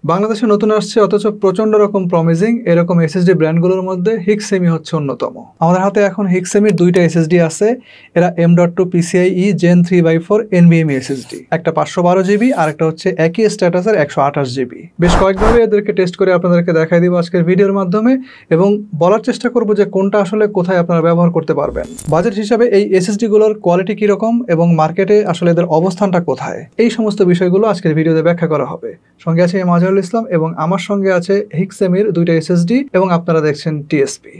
বাংলাদেশে নতুন আসছে অথচ প্রচন্ড রকম প্রমিজিং এরকম এসএসডি ব্র্যান্ডগুলোর মধ্যে হিক্সেমি হচ্ছে অন্যতম। আমাদের হাতে এখন হিক্সেমির দুইটা এসএসডি আছে। এরা M.2 PCIe Gen 3x4 NVMe SSD, একটা 512 জিবি আর একটা হচ্ছে একই স্ট্যাটাসের 128 জিবি। বেশ কয়েকভাবে এদেরকে টেস্ট করে আপনাদেরকে দেখাই দিব আজকের ভিডিওর মাধ্যমে এবং বলার চেষ্টা করব যে কোনটা আসলে কোথায় আপনারা ব্যবহার করতে পারবেন। বাজেট হিসাবে এই এসএসডি গুলোর কোয়ালিটি কিরকম এবং মার্কেটে আসলে এদের অবস্থানটা কোথায়, এই সমস্ত বিষয়গুলো আজকের ভিডিওতে ব্যাখ্যা করা হবে। সঙ্গে আছে মাজহারুল ইসলাম এবং আমার সঙ্গে আছে হিক্সেমির দুইটা এসএসডি এবং আপনারা দেখছেন টিএসপি।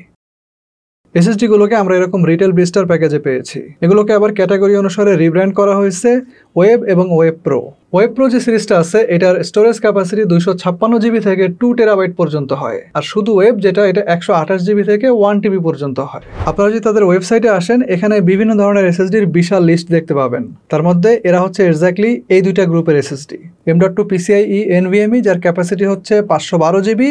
এসএসডি গুলোকে আমরা এরকম রিটেল ব্লিস্টার প্যাকেজে পেয়েছি। এগুলোকে আবার ক্যাটাগরি অনুসারে রিব্র্যান্ড করা হয়েছে ওয়েব এবং ওয়েব প্রো। ওয়েব প্রো যে সিরিজটা আছে এটার স্টোরেজ ক্যাপাসিটি 256 জিবি থেকে 2 টেরাবাইট পর্যন্ত হয়, আর শুধু ওয়েব যেটা এটা 128 জিবি থেকে 1 টিবি পর্যন্ত হয়। আপনারা যদি তাদের ওয়েবসাইটে আসেন এখানে বিভিন্ন ধরনের এসএসডির বিশাল লিস্ট দেখতে পাবেন। তার মধ্যে এরা হচ্ছে এক্স্যাক্টলি এই দুইটা গ্রুপের এসএসডি। M.2 PCIe NVMe যার ক্যাপাসিটি হচ্ছে 512 জিবি,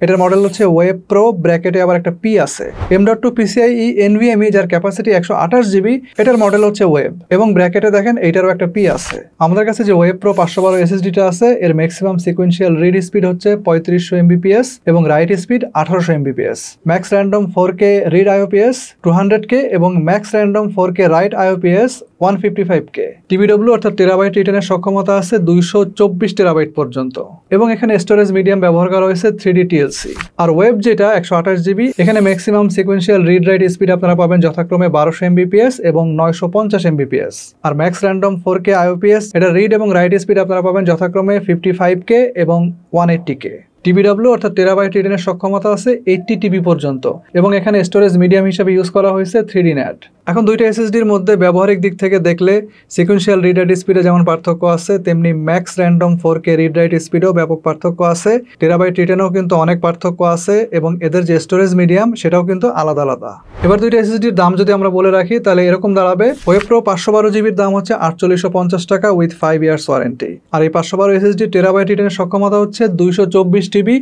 এটার মডেল হচ্ছে ওয়েব প্রো, ব্র্যাকেটে আবার একটা পি আছে। M.2 PCIe NVMe যার ক্যাপাসিটি 128 জিবি, এটার মডেল হচ্ছে ওয়েব এবং ব্র্যাকেটে দেখেন এইটারও একটা পি আছে। আমাদের কাছে যে ওয়েব প্রো 512 এসএসডিটা আছে এর ম্যাক্সিমাম সিকোয়েন্সিয়াল রিড স্পিড হচ্ছে 3500 MBps এবং right speed 1800 MBps। Max random 4K read IOPS 200K এবং max random 4K right IOPS 155K। TBW অর্থাৎ টেরাবাইট রিটার্নের সক্ষমতা আছে 224 টেরাবাইট পর্যন্ত এবং এখানে স্টোরেজ মিডিয়াম ব্যবহার করা হয়েছে 3D TLC। আর ওয়েব যেটা 128 জিবি, এখানে maximum sequential read write speed আপনারা পাবেন যথাক্রমে 1200 MBps এবং 950 MBps। আর ম্যাক্স র্যান্ডম 4K IOPS এটা রিড এবং রাইট স্পিড আপনারা পাবেন যথাক্রমে 55K এবং 180K। TBW অর্থাৎ টেরাবাইট রিটার্নের সক্ষমতা আছে 80 TB পর্যন্ত এবং এখানে স্টোরেজ মিডিয়াম হিসেবে ইউজ করা হয়েছে 3D NAND। এখন দুইটা এসএসডির মধ্যে ব্যবহারিক দিক থেকে দেখলে সিকোয়েন্সিয়াল রিড রাইট স্পিডে যেমন পার্থক্য আছে তেমনি max random 4K read write স্পিডেও ব্যাপক পার্থক্য আছে। টেরাবাইট রিটার্নেও কিন্তু অনেক পার্থক্য আছে এবং এদের যে স্টোরেজ মিডিয়াম সেটাও কিন্তু আলাদা আলাদা। এবার দুইটা এসএসডির দাম যদি আমরা বলে রাখি তাহলে এরকম দাঁড়াবে। ওয়েব প্রো 512 জিবির দাম হচ্ছে 4850 টাকা উইথ 5 ইয়ার্স ওয়ারেন্টি। আর এই 512 এসএসডি টেরাবাইট রিটার্নের সক্ষমতা হচ্ছে 224 টিবি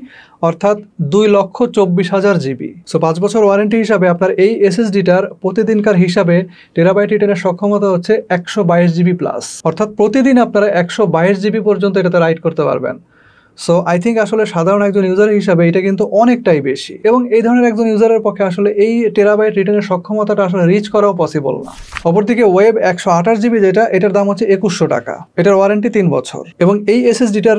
অর্থাৎ 2,24,000 জিবি। সো 5 বছর ওয়ারেন্টি হিসাবে আপনার এই এসএসডিটার প্রতিদিনকার হিসাবে টেরাবাইট রিটার্নের সক্ষমতা হচ্ছে 122 জিবি প্লাস, অর্থাৎ প্রতিদিন আপনারা 122 জিবি পর্যন্ত এটাতে রাইট করতে পারবেন। সো আই থিঙ্ক আসলে সাধারণ একজন ইউজার হিসাবে এটা কিন্তু অনেকটাই বেশি এবং এই ধরনের একজন ইউজারের পক্ষে আসলে এই টেরাবাইট রিটার্নের সক্ষমতাটা আসলে রিচ করাও পসিবল না। অপরদিকে ওয়েব 128 জিবি যেটা এটার দাম হচ্ছে 2100 টাকা, এটার ওয়ারেন্টি 3 বছর এবং এই এসএসডিটার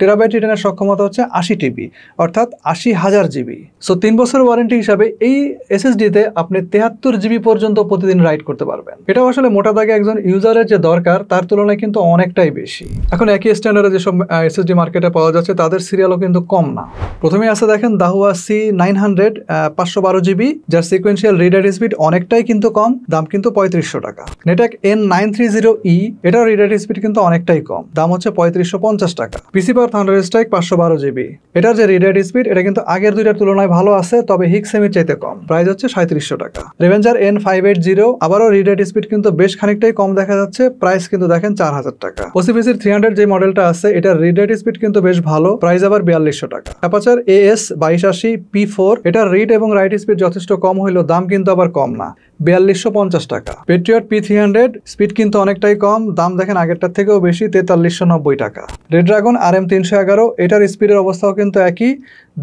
টেরাবাইট রিটার্নের সক্ষমতা হচ্ছে 80 টিবি অর্থাৎ 80,000 জিবি। সো 3 বছরের ওয়ারেন্টি হিসাবে এই এসএসডিতে আপনি 73 জিবি পর্যন্ত প্রতিদিন রাইট করতে পারবেন। এটাও আসলে মোটা দাগে একজন ইউজারের যে দরকার তার তুলনায় কিন্তু অনেকটাই বেশি। এখন একই স্ট্যান্ডার্ডে যেসব এসএসডি মার্কেটে পাওয়া যাচ্ছে তাদের সিরিয়ালও কিন্তু কম না। প্রথমে আছে দেখেন দাহুয়া C900 512 জিবি যার সিকোয়েন্সিয়াল রিড রাইট স্পিড অনেকটাই কিন্তু কম, দাম কিন্তু 3500 টাকা। নেটাক N930E এটার রিড রাইট স্পিড কিন্তু অনেকটাই কম, দাম হচ্ছে 3550 টাকা। পিসি পাওয়ার থান্ডার স্ট্রাইক 512 জিবি এটার যে রিড রাইট স্পিড এটা কিন্তু আগের দুইটার তুলনায় ভালো আছে, তবে হিক্সেমির চাইতে কম, প্রাইস হচ্ছে 3700 টাকা। রেভেঞ্জার N580 আবারও রিড রাইট স্পিড কিন্তু বেশ খানিকটাই কম দেখা যাচ্ছে, প্রাইস কিন্তু দেখেন 4000 টাকা। ওসিপিসির 300 যে মডেলটা আছে এটার রিড রাইট স্পিড কিন্তু বেশ ভালো, প্রাইস আবার 4200 টাকা। অ্যাপাচার AS2280 P4 এটার রিড এবং রাইট স্পিড যথেষ্ট কম হইলেও দাম কিন্তু আবার কম না, 4250 টাকা। পেট্রিয়ট P300 স্পিড কিন্তু অনেকটাই কম, দাম দেখেন আগেরটার থেকেও বেশি, 4390 টাকা। রেড ড্রাগন RM311 এটার স্পিডের অবস্থাও কিন্তু একই,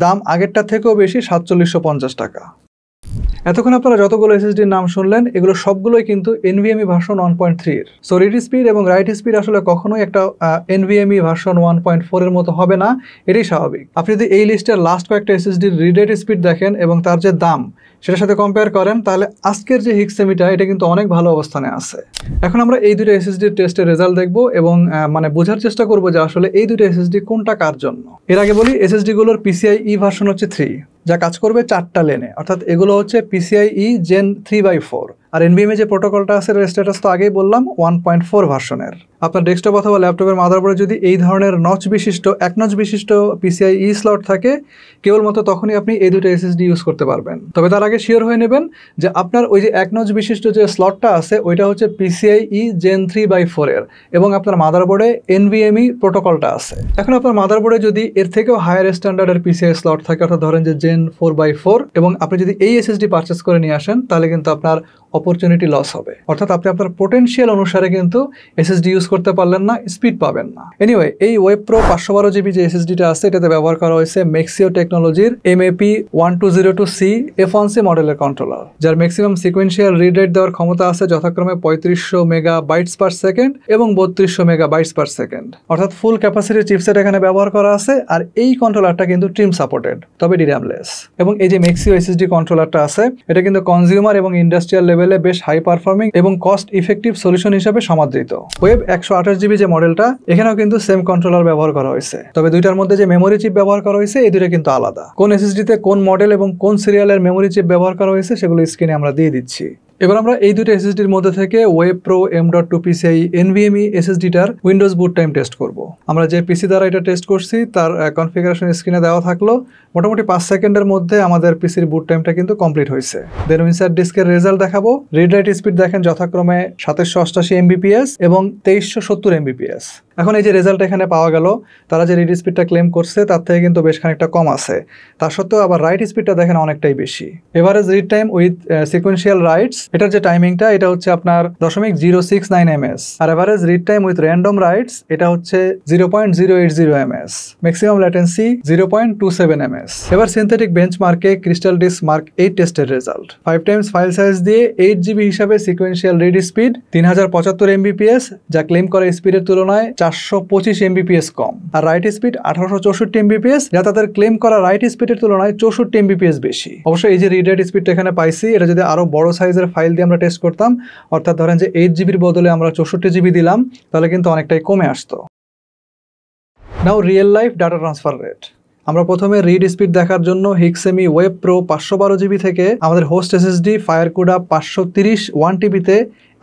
দাম আগেরটার থেকেও বেশি, 4750 টাকা। এতক্ষণ আপনারা যতগুলো এসএসডির নাম শুনলেন এগুলো সবগুলোই কিন্তু NVMe ভার্সন 1.3 এর। সো রিড স্পিড এবং রাইট স্পিড আসলে কখনোই একটা NVMe ভার্সন 1.4 এর মতো হবে না, এটাই স্বাভাবিক। আপনি যদি এই লিস্টের লাস্ট কয়েকটা এসএসডির রিড রাইট স্পিড দেখেন এবং তার যে দাম সেটার সাথে কম্পেয়ার করেন তাহলে আজকের যে হিক্সেমিটা এটা কিন্তু অনেক ভালো অবস্থানে আছে। এখন আমরা এই দুটো এসএসডির টেস্টের রেজাল্ট দেখব এবং মানে বোঝার চেষ্টা করব যে আসলে এই দুটো এসএসডি কোনটা কার জন্য। এর আগে বলি এসএসডি গুলোর PCIe ভার্সন হচ্ছে 3 যা কাজ করবে 4টা লেনে, অর্থাৎ এগুলো হচ্ছে PCIe Gen 3x4। আর NVMe যে প্রোটোকলটা আছে এর স্ট্যাটাস তো আগেই বললাম 1.4 ভার্সনের। আপনার ডেস্কটপ অথবা ল্যাপটপের মাদারবোর্ডে যদি এই ধরনের নচ বিশিষ্ট এক নচ বিশিষ্ট PCIe স্লট থাকে কেবলমাত্র তখনই আপনি এই দুটো এসএসডি ইউজ করতে পারবেন। তবে তার আগে শিওর হয়ে নেবেন যে আপনার ওই যে এক নচ বিশিষ্ট যে স্লটটা আছে ওইটা হচ্ছে PCIe Gen 3x4 এর এবং আপনার মাদারবোর্ডে NVMe প্রোটোকলটা আছে। এখন আপনার মাদারবোর্ডে যদি এর থেকেও হায়ার স্ট্যান্ডার্ডের PCI স্লট থাকে, অর্থাৎ ধরেন যে Gen 4x4, এবং আপনি যদি এই এসএসডি পারচেস করে নিয়ে আসেন তাহলে কিন্তু আপনার অপরচুনিটি লস হবে, অর্থাৎ আপনি আপনার পোটেনশিয়াল অনুসারে কিন্তু এসএসডি ইউজ করতে পারলেন না, স্পিড পাবেন না। এনিওয়ে, এই ওয়েব প্রো 512 জিবি যে এসএসডিটা আছে এটাতে ব্যবহার করা হয়েছে মেক্সিও টেকনোলজির MAP 1202C F1C মডেলের কন্ট্রোলার, যার ম্যাক্সিমাম সিকোয়েন্সিয়াল রিড রাইট দেওয়ার ক্ষমতা আছে যথাক্রমে 3500 মেগাবাইটস পার সেকেন্ড এবং 3200 মেগাবাইটস পার সেকেন্ড, অর্থাৎ ফুল ক্যাপাসিটির চিপসেট এখানে ব্যবহার করা আছে। আর এই কন্ট্রোলারটা কিন্তু ট্রিম সাপোর্টেড, তবে ডিরামলেস। এবং এই যে মেক্সিও এসএসডি কন্ট্রোলারটা আছে এটা কিন্তু কনজিউমার এবং ইন্ডাস্ট্রিয়াল লেভেলে বেশ হাই পারফর্মিং এবং কস্ট ইফেক্টিভ সলিউশন হিসেবে সমাদৃত। ওয়েব 128 জিবি যে মডেলটা, এখানেও কিন্তু সেম কন্ট্রোলার ব্যবহার করা হয়েছে, তবে দুইটার মধ্যে যে মেমোরি চিপ ব্যবহার করা হয়েছে এই দুটো কিন্তু আলাদা। কোন এসএসডিতে কোন মডেল এবং কোন সিরিয়ালের মেমোরি চিপ ব্যবহার করা হয়েছে সেগুলো স্ক্রিনে আমরা দিয়ে দিচ্ছি। এবার আমরা এই দুটো এসএসডির মধ্যে থেকে web pro M.2 PCIe NVMe এসএসডিটার উইন্ডোজ বুট টাইম টেস্ট করব। আমরা যে পিসি দ্বারা এটা টেস্ট করছি তার কনফিগারেশন স্ক্রিনে দেওয়া থাকলো। মোটামুটি 5 সেকেন্ডের মধ্যে আমাদের পিসির বুট টাইমটা কিন্তু কমপ্লিট হয়েছে। দেন ইনসাইড ডিস্কের রেজাল্ট দেখাবো। রিড রাইট স্পিড দেখেন যথাক্রমে 2788 MBPS এবং 2370 MBPS। এখন এই যে রেজাল্ট এখানে পাওয়া গেল, তারা যে রিড স্পিডটা ক্লেম করছে তার থেকে কিন্তু বেশ খানিকটা কম আছে। তার সত্ত্বেও আবার রাইট স্পিডটা দেখেন অনেকটাই বেশি। Average read time with sequential writes, এটার যে টাইমিংটা এটা হচ্ছে আপনার 0.069 ms, আর average read time with random writes এটা হচ্ছে 0.080 ms, ম্যাক্সিমাম ল্যাটেন্সি 0.27 ms। এবার সিনথেটিক বেঞ্চমার্কে ক্রিস্টাল ডিস্ক মার্ক 8 টেস্টের রেজাল্ট। 5 টাইমস ফাইল সাইজ দিয়ে 8 GB হিসাবে সিকোয়েন্সিয়াল রিড স্পিড 3075 MBPS, যা ক্লেম করা স্পিডের তুলনায় 425 MBPS কম। আর রাইট স্পিড 1864 MBPS, যা তাদের ক্লেম করা রাইট স্পিডের তুলনায় 64 MBPS বেশি। অবশ্যই এই যে রিড রাইট স্পিডটা এখানে পাইছি, এটা যদি আরো বড় সাইজের ফাইল দিয়ে আমরা টেস্ট করতাম, অর্থাৎ ধরেন যে 8 জিবির বদলে আমরা 64 GB দিলাম, তাহলে কিন্তু অনেকটাই কমে আসতো। Now real life data transfer rate. আমরা প্রথমে রিড স্পিড দেখার জন্য হিক্সেমি ওয়েব প্রো 512 জিবি থেকে আমাদের হোস্ট এসএসডি ফায়ারকুডা 530 1TB তে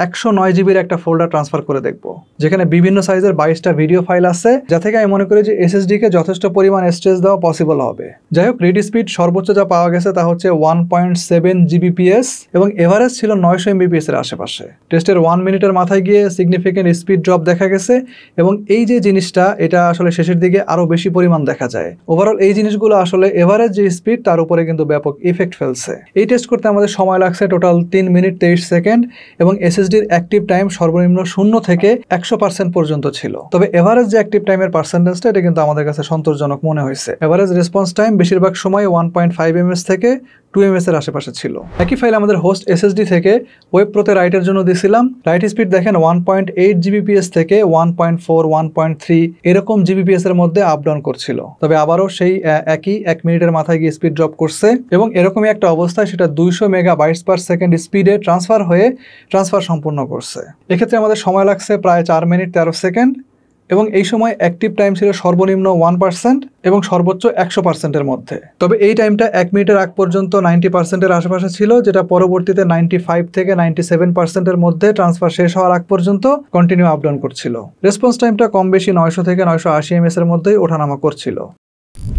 109 জিবির একটা ফোল্ডার ট্রান্সফার করে দেখব, যেখানে বিভিন্ন সাইজের 22টা ভিডিও ফাইল আছে, যা থেকে আমি মনে করি যে এসএসডি কে যথেষ্ট পরিমাণ স্টোরেজ দেওয়া পসিবল হবে। যাই হোক, রিড স্পিড সর্বোচ্চ যা পাওয়া গেছে তা হচ্ছে 1.7 GBps এবং এভারেজ ছিল 900 MBPS এর আশেপাশে। টেস্টের 1 মিনিটের মাথায় গিয়ে সিগনিফিকেন্ট স্পিড ড্রপ দেখা গেছে এবং এই যে জিনিসটা এটা আসলে শেষের দিকে আরো বেশি পরিমাণ দেখা যায়। ওভারঅল এই জিনিসগুলো আসলে এভারেজ যে স্পিড তার উপরে কিন্তু ব্যাপক ইফেক্ট ফেলছে। এই টেস্ট করতে আমাদের সময় লাগছে টোটাল 3 মিনিট 23 সেকেন্ড এবং এসএসডির অ্যাক্টিভ টাইম সর্বনিম্ন 0 থেকে 100% পর্যন্ত ছিল। তবে এভারেজ যে অ্যাক্টিভ টাইমের পার্সেন্টেজটা এটা কিন্তু আমাদের কাছে সন্তোষজনক মনে হয়েছে। এভারেজ রেসপন্স টাইম বেশিরভাগ সময় 1.5 ms থেকে 2 ms এর আশেপাশে ছিল। একই ফাইল আমাদের হোস্ট এসএসডি থেকে ওয়েব প্রোতে রাইটের জন্য দিয়েছিলাম। রাইট স্পিড দেখেন 1.8 GBps থেকে 1.4 1.3 এরকম GBps এর মধ্যে আপ ডাউন করছিল। তবে আবারও সেই একই 1 মিনিটের মাথায় গিয়ে স্পিড ড্রপ করছে এবং এরকমই একটা অবস্থায় সেটা 200 মেগাবাইটস পার সেকেন্ড স্পিডে ট্রান্সফার সম্পূর্ণ করছে। এক্ষেত্রে আমাদের সময় লাগছে প্রায় 4 মিনিট 13 সেকেন্ড এবং এই সময় অ্যাক্টিভ টাইম ছিল সর্বনিম্ন 1% এবং সর্বোচ্চ 100%-এর মধ্যে। তবে এই টাইমটা 1 মিনিটের আগ পর্যন্ত 90%-এর আশেপাশে ছিল, যেটা পরবর্তীতে 95 থেকে 97%-এর মধ্যে ট্রান্সফার শেষ হওয়ার আগ পর্যন্ত কন্টিনিউ আপ ডাউন করছিল। রেসপন্স টাইমটা কম বেশি 900 থেকে 980 ms এর মধ্যেই ওঠানামা করছিল।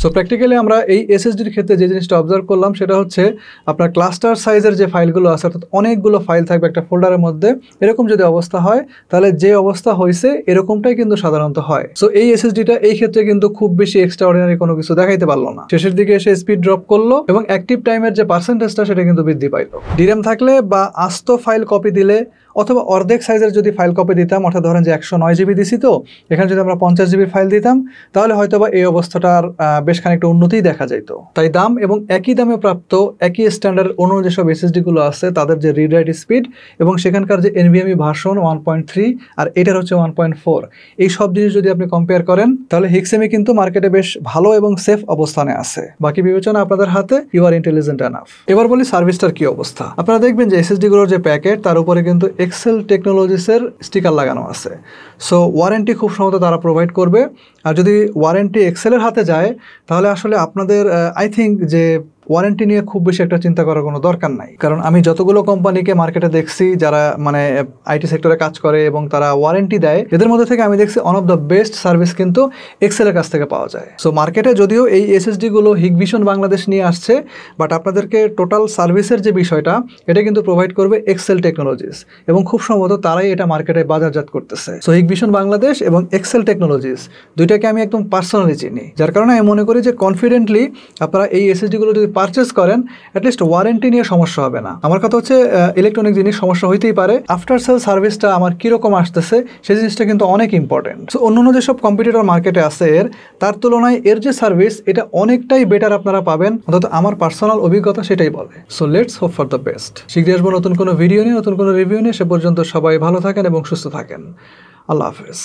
সো প্র্যাকটিক্যালি আমরা এই এসএসডির ক্ষেত্রে যে জিনিসটা অবজার্ভ করলাম সেটা হচ্ছে আপনার ক্লাস্টার সাইজের যে ফাইলগুলো আছে, অর্থাৎ অনেকগুলো ফাইল থাকবে একটা ফোল্ডারের মধ্যে, এরকম যদি অবস্থা হয় তাহলে যে অবস্থা হয়েছে এরকমটাই কিন্তু সাধারণত হয়। সো এই এসএসডিটা এই ক্ষেত্রে কিন্তু খুব বেশি এক্সট্রাঅর্ডিনারি কোনো কিছু দেখাইতে পারলো না। শেষের দিকে এসে স্পিড ড্রপ করলো এবং অ্যাক্টিভ টাইমের যে পার্সেন্টেজটা সেটা কিন্তু বৃদ্ধি পাইলো। ডিরাম থাকলে বা আস্ত ফাইল কপি দিলে অথবা অর্ধেক সাইজের যদি ফাইল কপি দিতাম, অর্থাৎ ধরেন যে 109 জিবি দিছি, তো এখানে যদি আমরা 50 জিবির ফাইল দিতাম তাহলে হয়তোবা এই অবস্থাটার বেশ খানিকটা উন্নতিই দেখা যেত। তাই দাম এবং একই দামে প্রাপ্ত একই স্ট্যান্ডার্ড অন্য যেসব এসএসডি গুলো আছে তাদের যে রিড রাইট স্পিড এবং সেখানকার যে NVMe ভার্সন 1.3 আর এটার হচ্ছে 1.4, এই সব জিনিস যদি আপনি কম্পেয়ার করেন তাহলে হিক্সেমি কিন্তু মার্কেটে বেশ ভালো এবং সেফ অবস্থানে আছে। বাকি বিবেচনা আপনাদের হাতে, ইউ আর ইন্টেলিজেন্ট এনাফ। এবার বলি সার্ভিসটার কি অবস্থা। আপনারা দেখবেন যে এসএসডি গুলোর যে প্যাকেট তার উপরে কিন্তু এক্সেল টেকনোলজিসের স্টিকার লাগানো আছে। সো ওয়ারেন্টি খুব সম্ভবত তারা প্রোভাইড করবে। আর যদি ওয়ারেন্টি এক্সেলের হাতে যায় তাহলে আসলে আপনাদের আই থিঙ্ক যে ওয়ারেন্টি নিয়ে খুব বেশি একটা চিন্তা করার কোনো দরকার নাই। কারণ আমি যতগুলো কোম্পানিকে মার্কেটে দেখছি যারা মানে আইটি সেক্টরে কাজ করে এবং তারা ওয়ারেন্টি দেয়, এদের মধ্যে থেকে আমি দেখছি one of the best service কিন্তু এক্সেলের কাছ থেকে পাওয়া যায়। সো মার্কেটে যদিও এই এসএসডি গুলো হিগভিশন বাংলাদেশ নিয়ে আসছে, বাট আপনাদেরকে টোটাল সার্ভিসের যে বিষয়টা এটা কিন্তু প্রোভাইড করবে এক্সেল টেকনোলজিস এবং খুব সম্ভবত তারাই এটা মার্কেটে বাজারজাত করতেছে। সো হিগভিশন বাংলাদেশ এবং এক্সেল টেকনোলজিস দুইটাকে আমি একদম পার্সোনালি চিনি, যার কারণে আমি মনে করি যে কনফিডেন্টলি আপনারা এই এসএসডি গুলো যদি পারচেস করেন অ্যাটলিস্ট ওয়ারেন্টি নিয়ে সমস্যা হবে না। আমার কথা হচ্ছে ইলেকট্রনিক জিনিস সমস্যা হইতেই পারে, আফটার সেল সার্ভিসটা আমার কীরকম আসতেছে সেই জিনিসটা কিন্তু অনেক ইম্পর্টেন্ট। সো অন্য যেসব কম্পিটিটর মার্কেটে আছে তার তুলনায় এর যে সার্ভিস এটা অনেকটাই বেটার আপনারা পাবেন, অন্তত আমার পার্সোনাল অভিজ্ঞতা সেটাই বলে। So let's hope for the best. শীঘ্রই আসবো নতুন কোনো ভিডিও নিয়ে, নতুন কোনো রিভিউ নিয়ে। সে পর্যন্ত সবাই ভালো থাকেন এবং সুস্থ থাকেন। আল্লাহ হাফেজ।